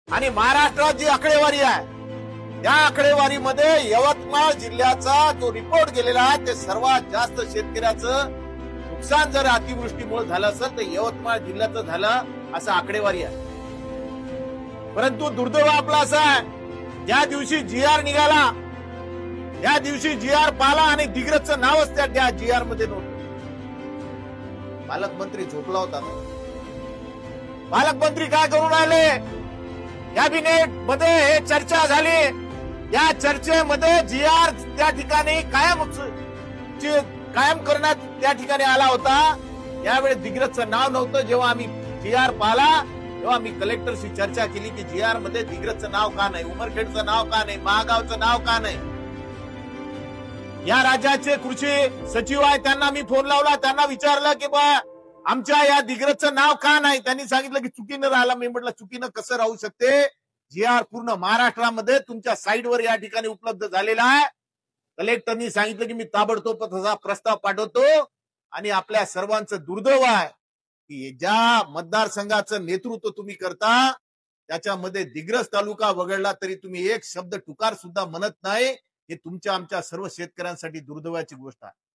आणि महाराष्ट्रात जी आकडेवारी आहे त्या आकडेवारीमध्ये यवतमाळ जिल्ह्याचा जो रिपोर्ट गेलेला आहे ते सर्वात जास्त शेतकऱ्याचं नुकसान जर अतिवृष्टीमुळे झालं असेल तर यवतमाळ जिल्ह्याचं झालं असं आकडेवारी आहे। परंतु दुर्दैव आपला असा आहे ज्या दिवशी GR निघाला त्या दिवशी GR पाला आणि दिग्रजचं नावच त्या GR मध्ये नव्हतं। पालकमंत्री झोपला होता ना, पालकमंत्री काय करून राहिले? कॅबिनेट मध्ये हे चर्चा झाली, या चर्चेमध्ये GR त्या ठिकाणी कायम करण्यात त्या ठिकाणी आला होता। यावेळी दिग्रजचं नाव नव्हतं। जेव्हा आम्ही GR पाला तेव्हा आम्ही कलेक्टरशी चर्चा केली की GR मध्ये दिग्रजचं नाव का नाही, उमरखेडचं नाव का नाही, महागावचं नाव का नाही। या राज्याचे कृषी सचिव आहे त्यांना मी फोन लावला, त्यांना विचारलं की बा आमच्या या दिग्रजचं नाव का नाही। त्यांनी सांगितलं की चुकीनं राहिला। मी म्हटलं चुकीनं कसं राहू शकते? GR पूर्ण महाराष्ट्रामध्ये तुमच्या साईटवर या ठिकाणी उपलब्ध झालेला आहे। कलेक्टरनी सांगितलं की मी ताबडतोब तसा प्रस्ताव पाठवतो। आणि आपल्या सर्वांचं दुर्दैव आहे की ज्या मतदारसंघाचं नेतृत्व तुम्ही करता त्याच्यामध्ये दिग्रज तालुका वगळला तरी तुम्ही एक शब्द टुकार सुद्धा म्हणत नाही। हे तुमच्या आमच्या सर्व शेतकऱ्यांसाठी दुर्दैवाची गोष्ट आहे।